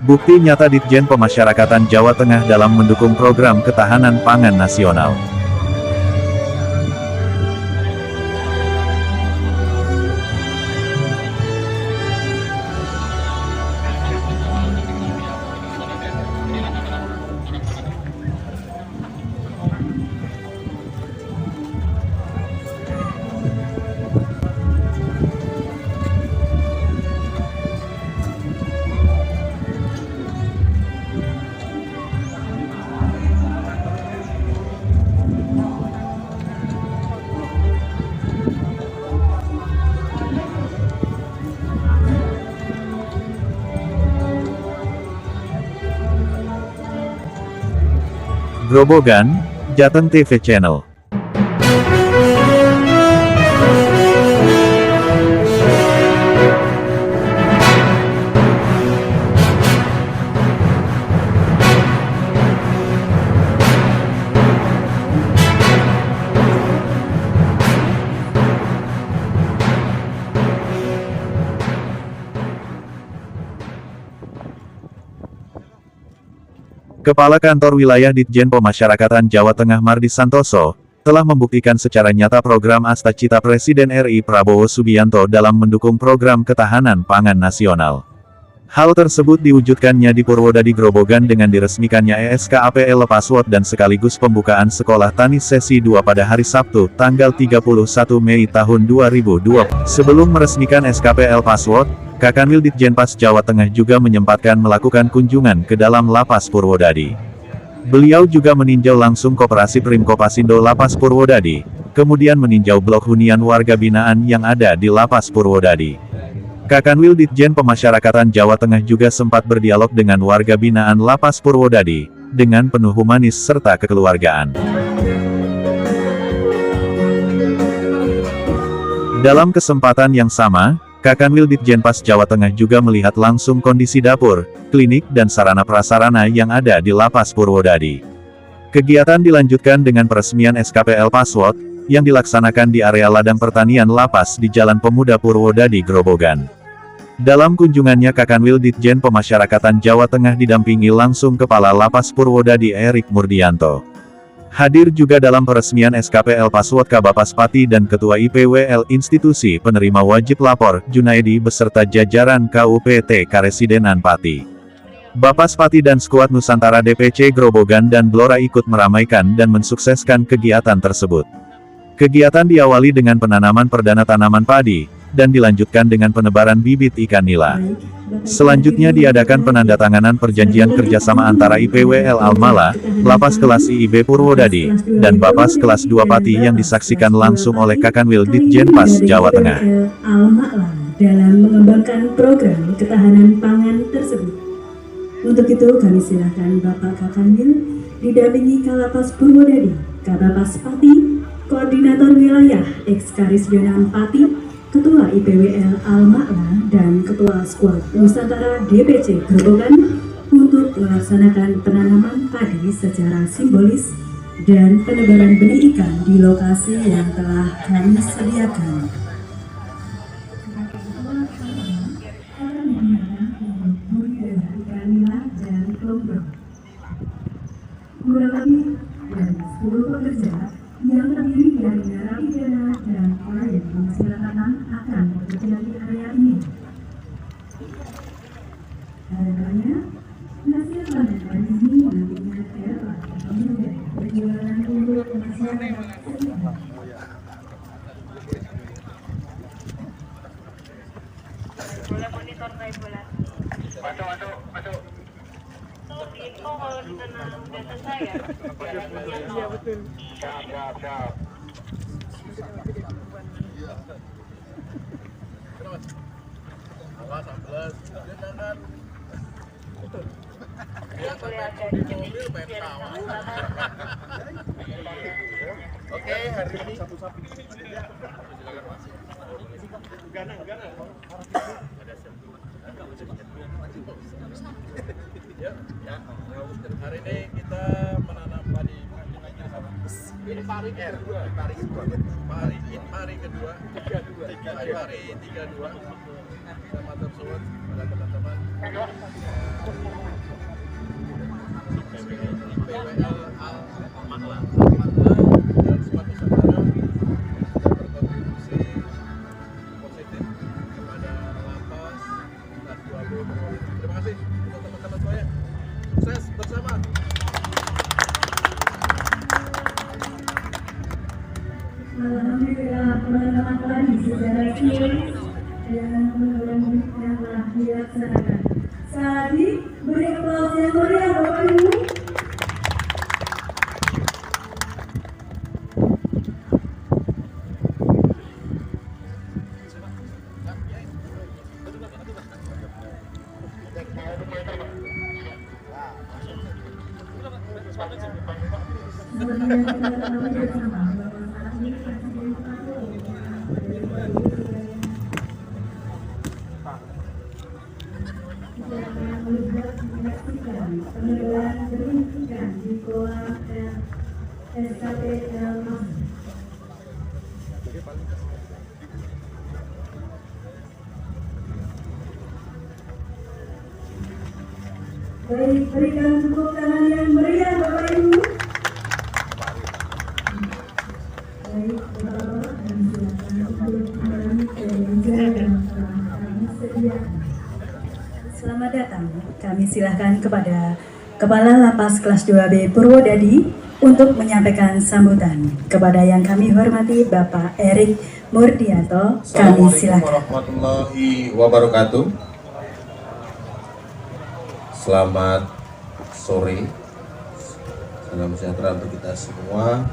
Bukti nyata Ditjen Pemasyarakatan Jawa Tengah dalam mendukung program ketahanan pangan nasional. Grobogan, Jateng TV Channel. Kepala Kantor Wilayah Ditjen Pemasyarakatan Jawa Tengah Mardi Santoso, telah membuktikan secara nyata program Astacita Presiden RI Prabowo Subianto dalam mendukung program ketahanan pangan nasional. Hal tersebut diwujudkannya di Purwodadi Grobogan dengan diresmikannya ESKAPL Lepaswot dan sekaligus pembukaan Sekolah Tani Sesi 2 pada hari Sabtu, tanggal 31 Mei tahun 2020. Sebelum meresmikan SKPL Paswot, Kakanwil Ditjenpas Jawa Tengah juga menyempatkan melakukan kunjungan ke dalam Lapas Purwodadi. Beliau juga meninjau langsung Koperasi Primkopasindo Lapas Purwodadi, kemudian meninjau blok hunian warga binaan yang ada di Lapas Purwodadi. Kakanwil Ditjen Pemasyarakatan Jawa Tengah juga sempat berdialog dengan warga binaan Lapas Purwodadi, dengan penuh humanis serta kekeluargaan. Dalam kesempatan yang sama, Kakanwil Ditjenpas Jawa Tengah juga melihat langsung kondisi dapur, klinik dan sarana prasarana yang ada di Lapas Purwodadi. Kegiatan dilanjutkan dengan peresmian SKPL Paswot, yang dilaksanakan di area ladang pertanian Lapas di Jalan Pemuda Purwodadi Grobogan. Dalam kunjungannya Kakanwil Ditjen Pemasyarakatan Jawa Tengah didampingi langsung Kepala Lapas Purwodadi Erik Murdianto. Hadir juga dalam peresmian SKPL Paswot Kabapas Pati dan Ketua IPWL Institusi Penerima Wajib Lapor, Junaidi beserta jajaran KUPT Karesidenan Pati. Bapas Pati dan Skuad Nusantara DPC Grobogan dan Blora ikut meramaikan dan mensukseskan kegiatan tersebut. Kegiatan diawali dengan penanaman perdana tanaman padi, dan dilanjutkan dengan penebaran bibit ikan nila. Selanjutnya diadakan penandatanganan perjanjian kerjasama antara IPWL Almala, Lapas Kelas IIB Purwodadi, dan Bapas Kelas 2 Pati yang disaksikan langsung oleh Kakanwil Ditjenpas Jawa Tengah. Almala dalam mengembangkan program ketahanan pangan tersebut. Untuk itu kami silakan Bapak Kakanwil didampingi Kalapas Purwodadi, Kabapas Pati, Koordinator Wilayah Eks-Karesidenan Pati, Ketua IPWL Al-Ma'la, dan Ketua Skuad Nusantara DPC Grobogan untuk melaksanakan penanaman padi secara simbolis dan penebaran benih ikan di lokasi yang telah kami sediakan. Kurang lebih dari 10 pekerja yang terdiri dari narapidana dan pelayan pemasyarakatan akan bekerja di area ini. Harapannya, hasil panen di sini nantinya dapat menjadi perjuangan untuk masyarakat sekitar. Boleh monitor kayak bulan. Masuk. Info kalau ditanam data saya. Iya betul. Siap. Awas ambles, jangan. Ya boleh ada Mobil pengen kawal. Oke, hari ini silakan Mas. Gana. Ya. Hari ini kita menanam padi. Ini pari kedua. Pari kedua. 32. Sama tersebut pada teman-teman. Al-Ma'la dan Sepat Nusantara sudah berkontribusi positif kepada lapas kelas 2B Purwodadi. Terima kasih untuk teman-teman semuanya. Sukses bersama. Alhamdulillah teman-teman tadi secara serius dan program yang telah dilaksanakan. Saat lagi beri aplaus yang meriah Bapak Ibu. Seperti yang kita ketahui bersama bahwa saat ini Presiden Prabowo sedang melihat menyaksikan pengelolaan pendidikan di Goa SKP Elmas. Baik, berikan tepuk tangan yang meriah Bapak Ibu. Baik, Bapak-Bapak, dan silakan untuk kembali ke meja yang telah kami sediakan. Selamat datang, kami silakan kepada Kepala Lapas Kelas 2B Purwodadi untuk menyampaikan sambutan. Kepada yang kami hormati Bapak Erik Murdianto, kami Assalamualaikum silakan. warahmatullahi wabarakatuh. Selamat sore, salam sejahtera untuk kita semua.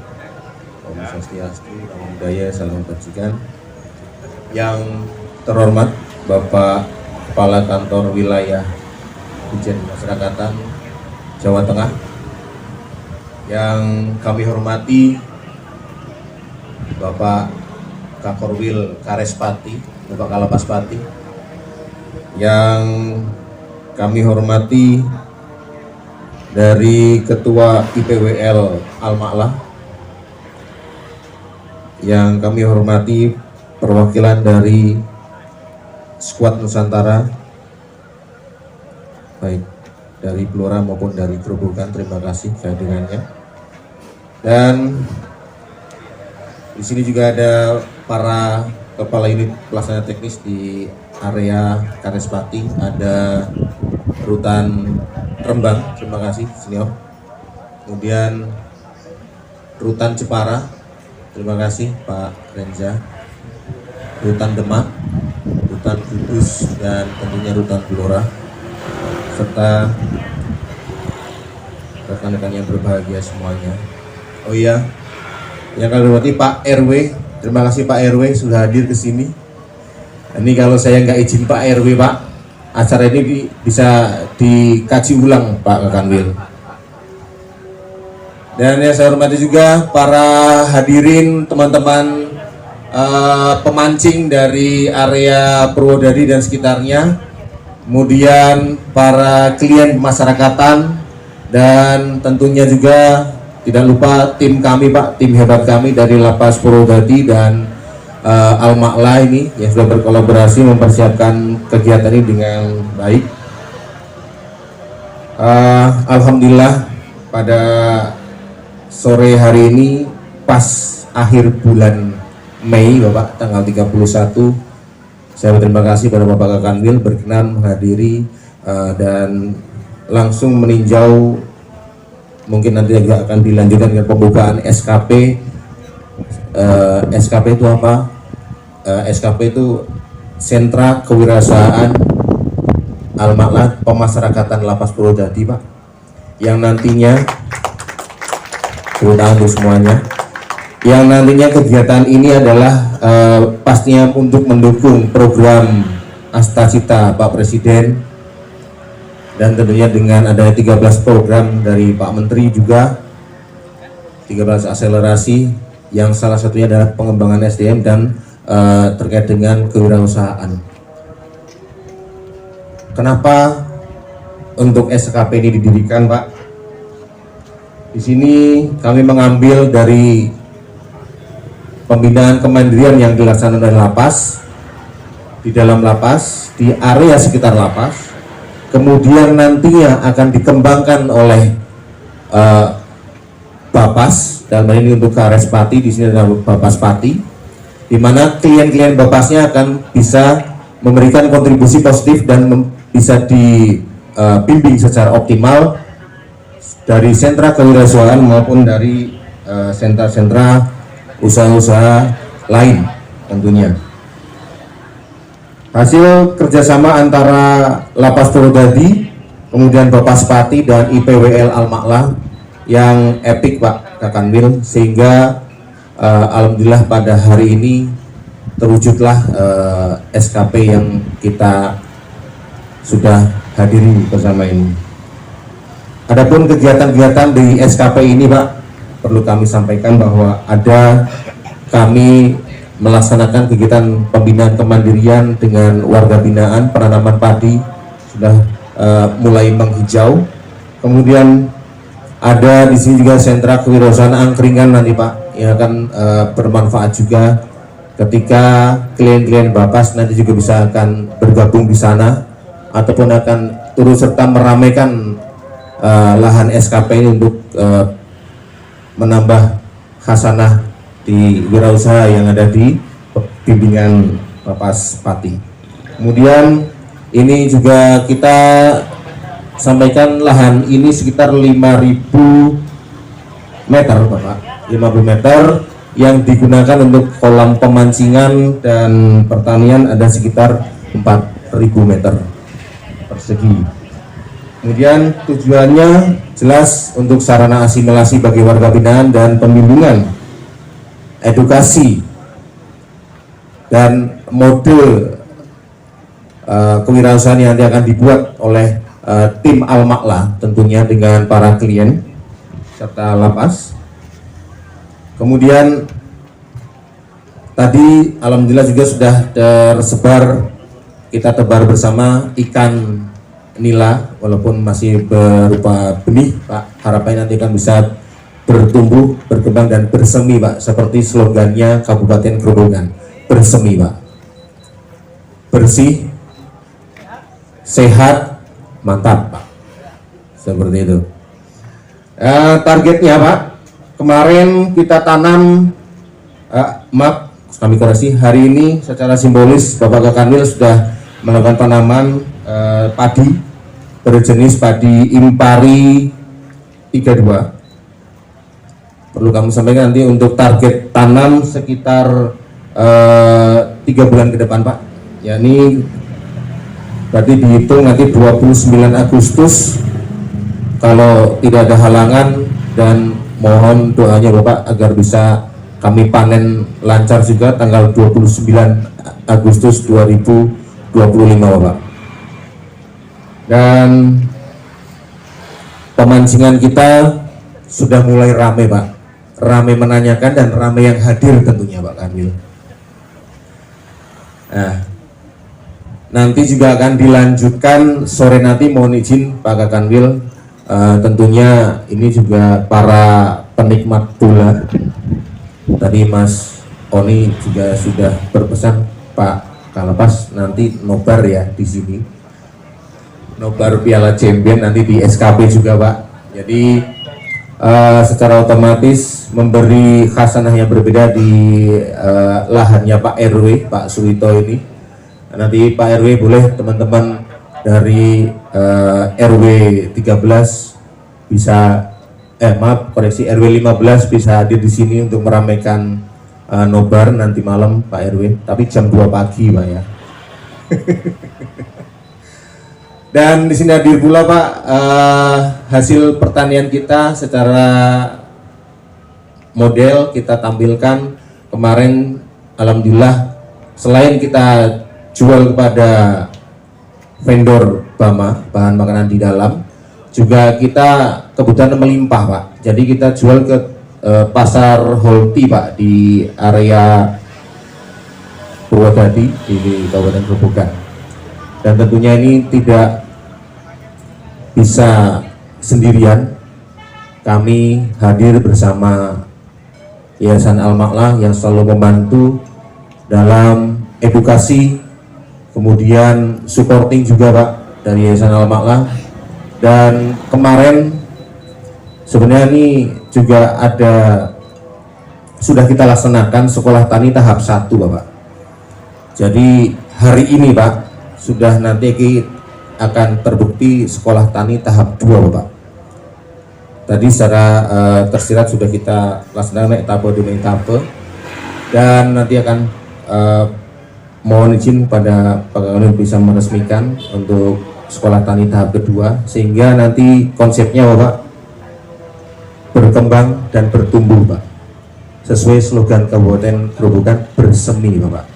Om Swastiastu, Namo Buddhaya, salam kebajikan. Yang terhormat Bapak Kepala Kantor Wilayah Ditjen Pemasyarakatan Jawa Tengah, yang kami hormati Bapak Kakorwil Karespati, Bapak Kalapaspati, yang kami hormati dari Ketua IPWL Al-Ma'la, yang kami hormati perwakilan dari Skuad Nusantara, baik dari Blora maupun dari Gerobokan, terima kasih kehadirannya. Dan di sini juga ada para kepala unit pelaksana teknis di area Karespati, ada Rutan Rembang, terima kasih senior. Kemudian Rutan Jepara, terima kasih Pak Renza. Rutan Demak, Rutan Kudus, dan tentunya Rutan Blora, serta rekan-rekan yang berbahagia semuanya. Oh iya, yang kami hormati Pak RW, terima kasih Pak RW sudah hadir ke sini. Ini kalau saya nggak izin Pak RW Pak, acara ini bisa dikaji ulang Pak Kakanwil. Dan yang saya hormati juga para hadirin teman-teman pemancing dari area Purwodadi dan sekitarnya, kemudian para klien pemasyarakatan, dan tentunya juga tidak lupa tim kami Pak, tim hebat kami dari Lapas Purwodadi dan Al-Ma'la ini yang sudah berkolaborasi mempersiapkan kegiatan ini dengan baik. Alhamdulillah pada sore hari ini pas akhir bulan Mei Bapak, tanggal 31, saya berterima kasih pada Bapak Kakanwil berkenan menghadiri dan langsung meninjau, mungkin nanti juga akan dilanjutkan dengan pembukaan SKP. SKP itu apa? SKP itu Sentra Kewirausahaan Al-Ma'la Pemasyarakatan Lapas Purwodadi Pak, yang nantinya terutama untuk semuanya, yang nantinya kegiatan ini adalah pastinya untuk mendukung program Astacita Pak Presiden, dan tentunya dengan adanya 13 program dari Pak Menteri juga, 13 akselerasi, yang salah satunya adalah pengembangan SDM dan terkait dengan kewirausahaan. Kenapa untuk SKP ini didirikan Pak? Di sini kami mengambil dari pembinaan kemandirian yang dilaksanakan oleh lapas, di dalam lapas, di area sekitar lapas, kemudian nantinya akan dikembangkan oleh Bapas, dalam hal ini untuk KRS Pati, di sini ada Bapas Pati, di mana klien-klien Bapasnya akan bisa memberikan kontribusi positif dan bisa dibimbing secara optimal dari sentra kewirausahaan maupun dari sentra-sentra usaha-usaha lain tentunya. Hasil kerjasama antara Lapas Purwodadi, kemudian Bapas Pati dan IPWL Al-Ma'la yang epik Pak Kakanwil, sehingga alhamdulillah pada hari ini terwujudlah SKP yang kita sudah hadiri bersama ini. Adapun kegiatan-kegiatan di SKP ini Pak, perlu kami sampaikan bahwa kami melaksanakan kegiatan pembinaan kemandirian dengan warga binaan, penanaman padi sudah mulai menghijau. Kemudian ada di sini juga sentra kewirausahaan angkringan nanti Pak, yang akan bermanfaat juga ketika klien-klien Bapas nanti juga bisa akan bergabung di sana ataupun akan turut serta meramaikan lahan SKP ini untuk menambah khasanah di wirausaha yang ada di bimbingan Bapas Pati. Kemudian ini juga kita sampaikan lahan ini sekitar 5.000 meter Bapak, 50 meter yang digunakan untuk kolam pemancingan dan pertanian ada sekitar 4.000 meter persegi. Kemudian tujuannya jelas untuk sarana asimilasi bagi warga binaan dan pembimbingan, edukasi dan mode kewirausahaan yang nanti akan dibuat oleh tim Al-Ma'la tentunya dengan para klien serta lapas. Kemudian tadi alhamdulillah juga sudah tersebar, kita tebar bersama ikan nila walaupun masih berupa benih Pak. Harapannya nanti akan bisa bertumbuh, berkembang dan bersemi Pak, seperti slogannya Kabupaten Grobogan, bersemi Pak, bersih, sehat, mantap Pak, seperti itu. Targetnya Pak, kemarin kita tanam, maaf kami koreksi, hari ini secara simbolis Bapak Kakanwil sudah melakukan tanaman padi berjenis padi Impari 32. Perlu kami sampaikan nanti untuk target tanam sekitar 3 bulan ke depan Pak, yakni berarti dihitung nanti 29 Agustus kalau tidak ada halangan, dan mohon doanya Bapak agar bisa kami panen lancar juga tanggal 29 Agustus 2025 Bapak. Dan pemancingan kita sudah mulai rame Pak, rame menanyakan dan rame yang hadir tentunya Pak Kanwil. Nah, nanti juga akan dilanjutkan sore nanti, mohon izin Pak Kakanwil, tentunya ini juga para penikmat bola. Tadi Mas Oni juga sudah berpesan Pak Kalapas nanti nobar ya di sini, nobar Piala Champion nanti di SKP juga Pak. Jadi secara otomatis memberi khasanah yang berbeda di lahannya Pak RW, Pak Suwito ini. Nanti Pak RW boleh teman-teman dari RW 13 bisa RW 15 bisa hadir di sini untuk meramaikan nobar nanti malam Pak RW, tapi jam 2 pagi Pak ya. Dan di sini hadir pula Pak hasil pertanian kita secara model kita tampilkan kemarin. Alhamdulillah, selain kita jual kepada vendor Bama bahan makanan di dalam, juga kita kebutuhan melimpah Pak. Jadi kita jual ke pasar Holti Pak di area Purwodadi di Kabupaten Grobogan. Dan tentunya ini tidak bisa sendirian, kami hadir bersama Yayasan Al-Ma'la yang selalu membantu dalam edukasi, kemudian supporting juga Pak dari Yayasan Al-Ma'la. Dan kemarin sebenarnya ini juga ada, sudah kita laksanakan sekolah tani tahap 1 Bapak. Jadi hari ini Pak, sudah nanti akan terbukti sekolah tani tahap 2 Bapak. Tadi secara tersirat sudah kita laksanakan etape demi etape, dan nanti akan mohon izin pada Pak Kanwil bisa meresmikan untuk sekolah tani tahap kedua, sehingga nanti konsepnya Bapak berkembang dan bertumbuh Pak, sesuai slogan Kabupaten Grobogan, bersemi Bapak.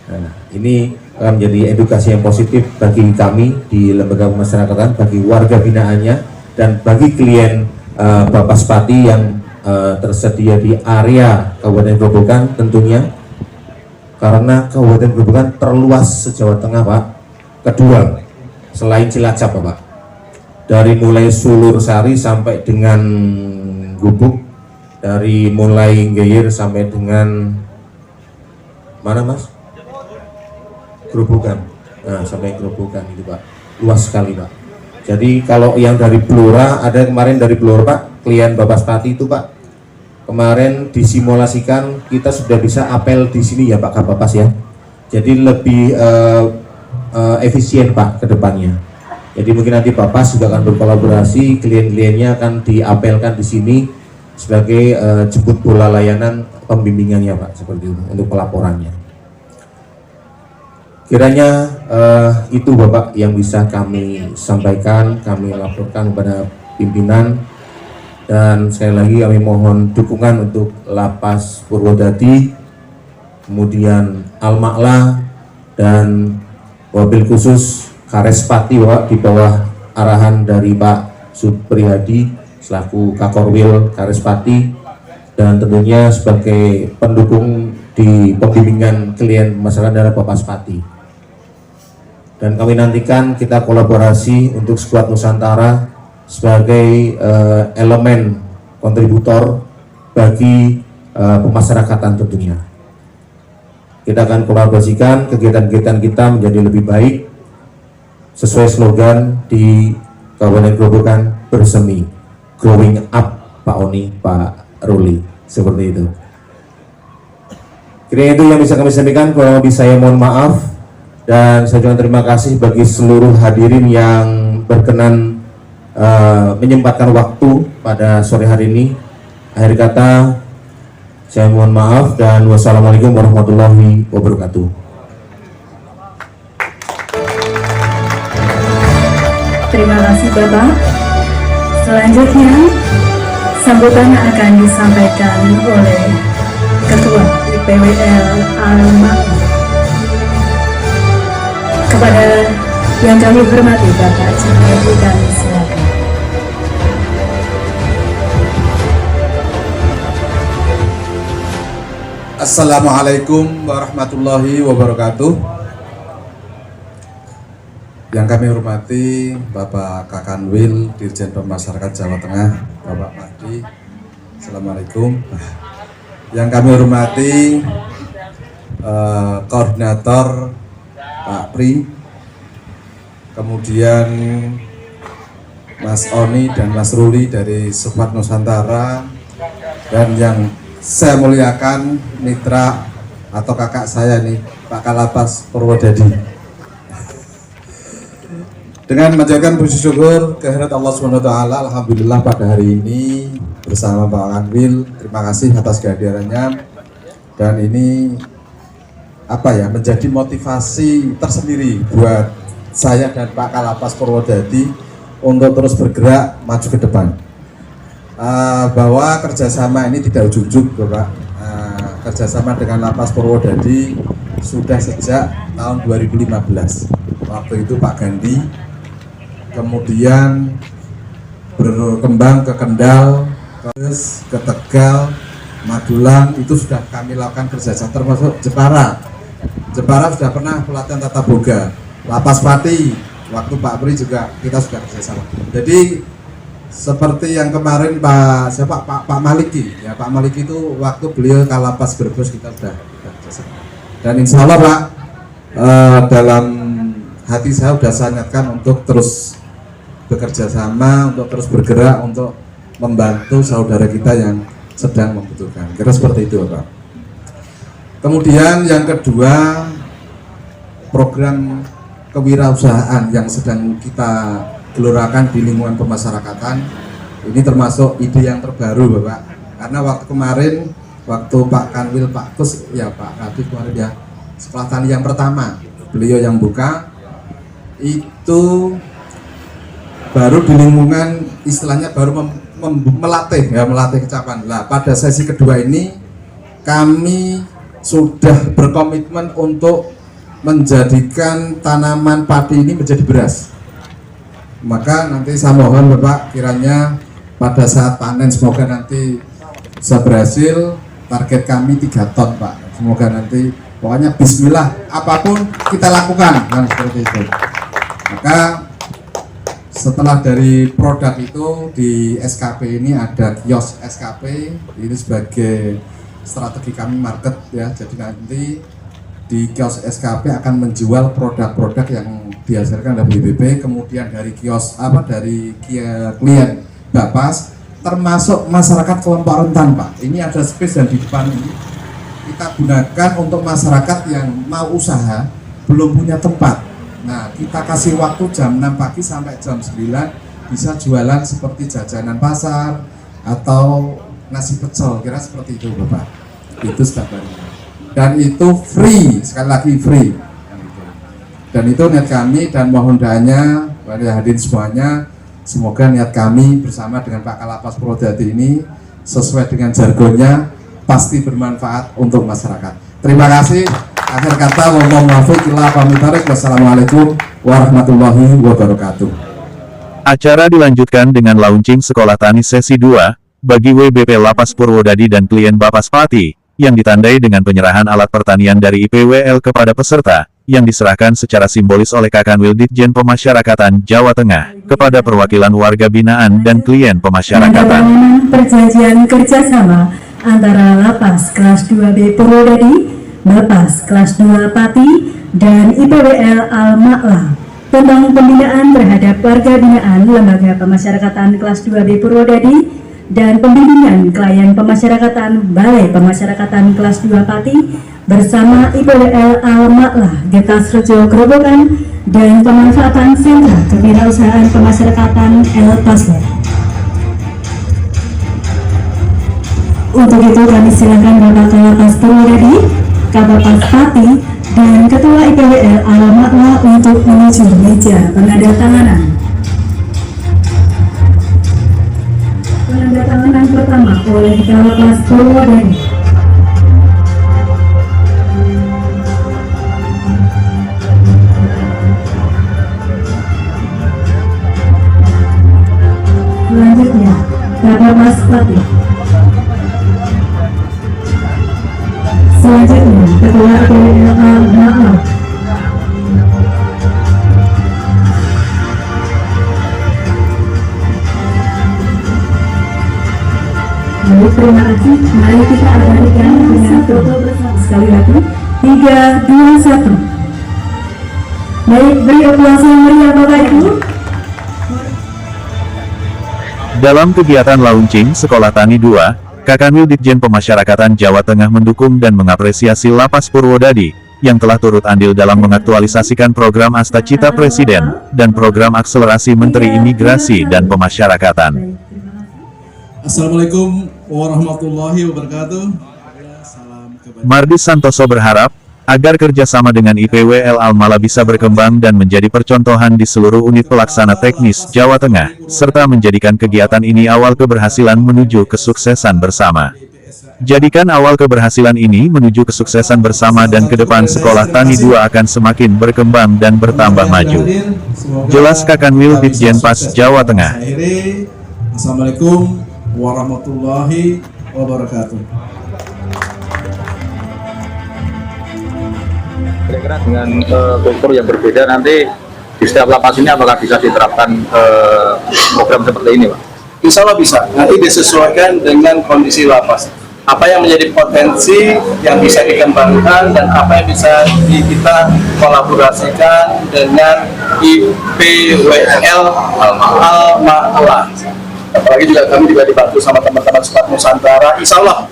Nah, ini akan menjadi edukasi yang positif bagi kami di lembaga pemasyarakatan, bagi warga binaannya, dan bagi klien Bapak Spati yang tersedia di area Kabupaten Grobogan tentunya, karena Kabupaten Grobogan terluas se-Jawa Tengah Pak, kedua selain Cilacap Bapak, dari mulai Sulur Sari sampai dengan Gubuk, dari mulai Geyer sampai dengan mana Mas? Grobogan. Nah, sampai Grobogan itu Pak, luas sekali Pak. Jadi kalau yang dari Blora, ada kemarin dari Blora Pak, klien Bapak Spati itu Pak, kemarin disimulasikan kita sudah bisa apel di sini ya Pak Kabapas ya. Jadi lebih efisien Pak ke depannya. Jadi mungkin nanti Bapak juga akan berkolaborasi, klien-kliennya akan diapelkan di sini sebagai jemput bola layanan pembimbingannya Pak, seperti itu untuk pelaporannya. Kiranya itu Bapak yang bisa kami sampaikan, kami laporkan kepada pimpinan, dan sekali lagi kami mohon dukungan untuk Lapas Purwodadi, kemudian Al-Ma'la, dan wabil khusus Karespati Bapak di bawah arahan dari Pak Supriyadi selaku Kakorwil Karespati, dan tentunya sebagai pendukung di pembimbingan klien masyarakat adalah Bapak Spati. Dan kami nantikan kita kolaborasi untuk Skuad Nusantara sebagai elemen kontributor bagi pemasyarakatan tentunya. Kita akan kolaborasikan kegiatan-kegiatan kita menjadi lebih baik sesuai slogan di Kabupaten Grobogan, bersemi, growing up Pak Oni, Pak Ruli, seperti itu. Kira-kira itu yang bisa kami sampaikan. Kurang lebih saya mohon maaf, dan saya juga terima kasih bagi seluruh hadirin yang berkenan menyempatkan waktu pada sore hari ini. Akhir kata, saya mohon maaf dan wassalamualaikum warahmatullahi wabarakatuh. Terima kasih Bapak. Selanjutnya, sambutan akan disampaikan oleh Ketua IPWL Al-Ma'la. Kepada yang kami hormati Bapak Junaidi, kami silakan. Assalamualaikum warahmatullahi wabarakatuh. Yang kami hormati Bapak Kakanwil, Dirjen Pemasyarakat Jawa Tengah, Bapak Mahdi. Assalamualaikum. Yang kami hormati Koordinator Pak Pri, kemudian Mas Oni dan Mas Ruli dari Skuad Nusantara, dan yang saya muliakan mitra atau kakak saya nih, Pak Kalapas Purwodadi. Dengan menjalankan puji syukur kehadirat Allah SWT, alhamdulillah pada hari ini bersama Pak Kanwil, terima kasih atas kehadirannya, dan ini menjadi motivasi tersendiri buat saya dan Pak Kalapas Purwodadi untuk terus bergerak maju ke depan. Bahwa kerjasama ini tidak ujug-ujug Bapak. Kerjasama dengan Lapas Purwodadi sudah sejak tahun 2015. Waktu itu Pak Gandhi, kemudian berkembang ke Kendal, ke Tegal, Magelang, itu sudah kami lakukan kerjasama, termasuk Jepara. Jepara sudah pernah pelatihan tata boga. Lapas Pati, waktu Pak Pri juga kita sudah kerjasama. Jadi seperti yang kemarin Pak Maliki, ya Pak Maliki itu waktu beliau ke Lapas Brebes kita sudah kerjasama. Dan insya Allah Pak, dalam hati saya sudah saya niatkan untuk terus bekerja sama, untuk terus bergerak, untuk membantu saudara kita yang sedang membutuhkan. Kira seperti itu, Bapak. Kemudian yang kedua, program kewirausahaan yang sedang kita gelorakan di lingkungan pemasyarakatan. Ini termasuk ide yang terbaru, Bapak. Karena waktu kemarin, waktu Pak Kanwil, Pak Kus, ya Pak Kadif kemarin ya, sekolah tani yang pertama, beliau yang buka, itu baru di lingkungan istilahnya baru melatih kecapan. Nah, pada sesi kedua ini kami sudah berkomitmen untuk menjadikan tanaman padi ini menjadi beras. Maka nanti saya mohon Bapak kiranya pada saat panen semoga nanti bisa berhasil. Target kami 3 ton Pak. Semoga nanti pokoknya bismillah apapun kita lakukan kan seperti itu. Maka setelah dari produk itu di SKP ini ada kios SKP, ini sebagai strategi kami market ya. Jadi nanti di kios SKP akan menjual produk-produk yang dihasilkan dari BPP, kemudian dari kios dari klien Bapas, termasuk masyarakat kelompok rentan Pak. Ini ada space yang di depan ini kita gunakan untuk masyarakat yang mau usaha belum punya tempat. Nah, kita kasih waktu jam 6 pagi sampai jam 9 bisa jualan seperti jajanan pasar atau nasi pecel, kira seperti itu Bapak. Itu setiap hari. Dan itu free, sekali lagi free. Dan itu niat kami dan mohon doanya pada hadirin semuanya, semoga niat kami bersama dengan Pak Kalapas Purwodadi ini sesuai dengan jargonnya pasti bermanfaat untuk masyarakat. Terima kasih. Akhir kata, wassalamualaikum warahmatullahi wabarakatuh. Acara dilanjutkan dengan launching Sekolah Tani Sesi 2, bagi WBP Lapas Purwodadi dan klien Bapas Pati, yang ditandai dengan penyerahan alat pertanian dari IPWL kepada peserta, yang diserahkan secara simbolis oleh Kakanwil Ditjen Pemasyarakatan Jawa Tengah, kepada perwakilan warga binaan dan klien pemasyarakatan. Perjanjian kerjasama antara Lapas kelas 2B Purwodadi, Bapas kelas 2 Pati, dan IPWL Al-Ma'la tentang pembinaan terhadap warga binaan Lembaga Pemasyarakatan kelas 2B Purwodadi dan pembimbingan klien pemasyarakatan Balai Pemasyarakatan kelas 2 Pati bersama IPWL Al-Ma'la Getas Rejo Grobogan dan pemanfaatan sentra kewirausahaan pemasyarakatan El Paso. Untuk itu kami silakan Bapak Kalapas Purwodadi, Kabapas Pati, dan Ketua IPWL Al-Ma'la untuk menuju meja penandatanganan. Penandatanganan pertama oleh Kabapas Purwodadi. Selanjutnya, Kabapas Pati. Selanjutnya, Ketua IPWL Al-Ma'la. Baik, terima kasih. Mari kita abadikan dengan foto bersama sekali lagi. 3, 2, 1. Baik, beri aplaus yang meriah Bapak Ibu. Dalam kegiatan launching Sekolah Tani 2, Kakanwil Ditjen Pemasyarakatan Jawa Tengah mendukung dan mengapresiasi Lapas Purwodadi, yang telah turut andil dalam mengaktualisasikan program Asta Cita Presiden, dan program akselerasi Menteri Imigrasi dan Pemasyarakatan. Assalamualaikum warahmatullahi wabarakatuh. Salam kebajikan. Mardis Santoso berharap, agar kerjasama dengan IPWL Al-Ma'la bisa berkembang dan menjadi percontohan di seluruh unit pelaksana teknis Jawa Tengah, serta menjadikan kegiatan ini awal keberhasilan menuju kesuksesan bersama. Jadikan awal keberhasilan ini menuju kesuksesan bersama dan ke depan Sekolah Tani 2 akan semakin berkembang dan bertambah maju. Jelas Kakanwil Ditjen Pas Jawa Tengah. Assalamualaikum warahmatullahi wabarakatuh. Kira-kira dengan kultur yang berbeda nanti di setiap lapas ini apakah bisa diterapkan program seperti ini, Pak? Insya Allah bisa, nanti disesuaikan dengan kondisi lapas. Apa yang menjadi potensi yang bisa dikembangkan dan apa yang bisa kita kolaborasikan dengan IPWL Al-Ma'la. apalagi juga kami juga dibantu sama teman-teman Squad Nusantara. Insya Allah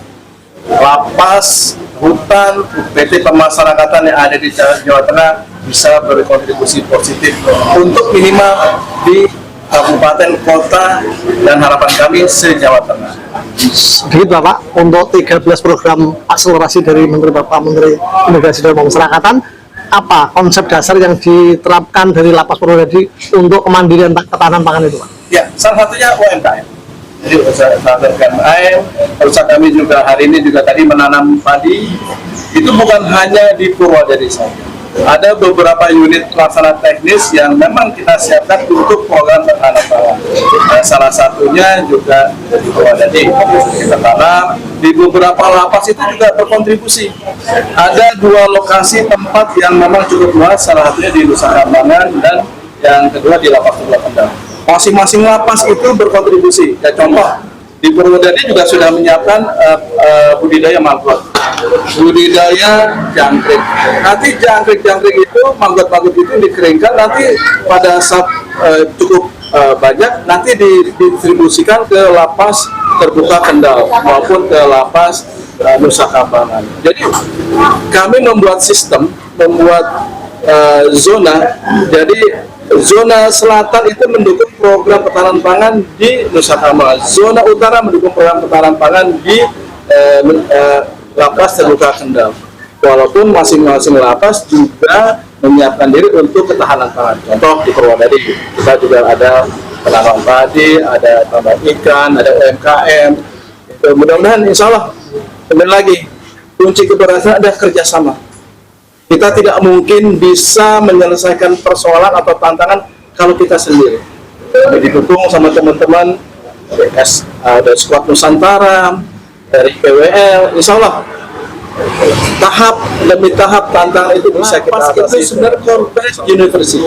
lapas hutan PT Pemasyarakatan yang ada di Jawa Tengah bisa berkontribusi positif untuk minimal di kabupaten, kota, dan harapan kami se-Jawa Tengah. Sedikit Bapak, untuk 13 program akselerasi dari Bapak Menteri Imigrasi dan Pemasyarakatan, apa konsep dasar yang diterapkan dari Lapas Purwodadi untuk kemandirian ketahanan pangan itu Pak? Ya, salah satunya UMKM. Jadi usaha UMKM, usaha kami juga hari ini juga tadi menanam padi, itu bukan hanya di Purwodadi saja. Ada beberapa unit pelaksana teknis yang memang kita siapkan untuk program ketahanan pangan. Salah satunya juga di Purwodadi. Kita tanam di beberapa lapas itu juga berkontribusi. Ada 2 lokasi tempat yang memang cukup luas, salah satunya di Nusa Kambangan dan yang kedua di Lapas Tunggal Kendal. Masing-masing lapas itu berkontribusi. Ya, contoh di Purwodadi juga sudah menyiapkan budidaya manggut. Budidaya jangkrik. Nanti jangkrik itu, manggut-manggut itu dikeringkan, nanti pada saat cukup banyak, nanti didistribusikan ke lapas terbuka Kendal maupun ke lapas Nusa Kambangan. Jadi kami membuat sistem, membuat zona. Jadi zona selatan itu mendukung program ketahanan pangan di Nusa Kambangan. Zona utara mendukung program ketahanan pangan di lapas terbuka Kendal. Walaupun masing-masing lapas juga menyiapkan diri untuk ketahanan pangan. Contoh di Purwodadi kita juga ada penanam padi, ada tambak ikan, ada UMKM. Mudah-mudahan insya Allah kembali lagi kunci keberhasilan ada kerjasama. Kita tidak mungkin bisa menyelesaikan persoalan atau tantangan kalau kita sendiri. Kami didukung sama teman-teman dari Squad Nusantara, dari PWL, insya Allah tahap demi tahap tantangan itu bisa kita atasi. Itu sebenarnya corporate university.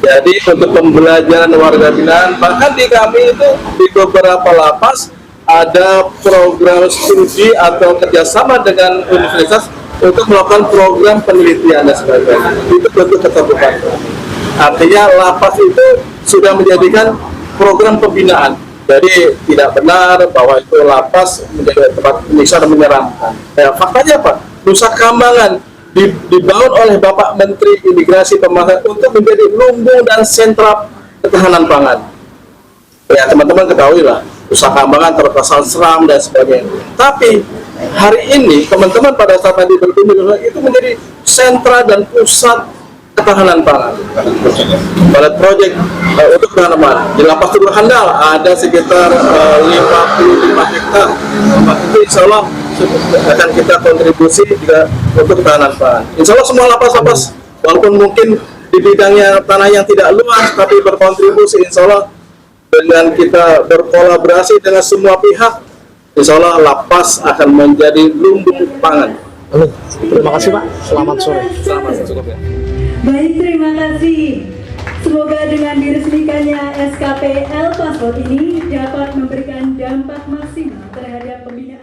Jadi untuk pembelajaran warga binaan, bahkan di kami itu di beberapa lapas ada program studi atau kerjasama dengan universitas untuk melakukan program penelitian dan sebagainya. Itu bentuk keterbukaan. Artinya lapas itu sudah menjadikan program pembinaan. Jadi tidak benar bahwa itu lapas menjadi tempat menyiksa dan menyeramkan. Ya, faktanya apa? Nusa Kambangan dibangun oleh Bapak Menteri Imigrasi Pemasyarakatan untuk menjadi lumbung dan sentra ketahanan pangan. Ya teman-teman ketahui lah, Nusa Kambangan terkesan seram dan sebagainya. Tapi hari ini teman-teman pada saat tadi berkunjung itu menjadi sentra dan pusat ketahanan pangan. Pada proyek untuk penanaman di Lapas Tunggal Kendal ada sekitar 55 hektar. Itu insya Allah akan kita kontribusi juga untuk ketahanan pangan. Insya Allah semua lapas-lapas walaupun mungkin di bidangnya tanah yang tidak luas tapi berkontribusi, insya Allah dengan kita berkolaborasi dengan semua pihak, insya Allah lapas akan menjadi lumbung pangan. Terima kasih Pak, selamat sore. Selamat sore. Baik, terima kasih. Semoga dengan diresmikannya SKP El Paspor ini dapat memberikan dampak maksimal terhadap pembinaan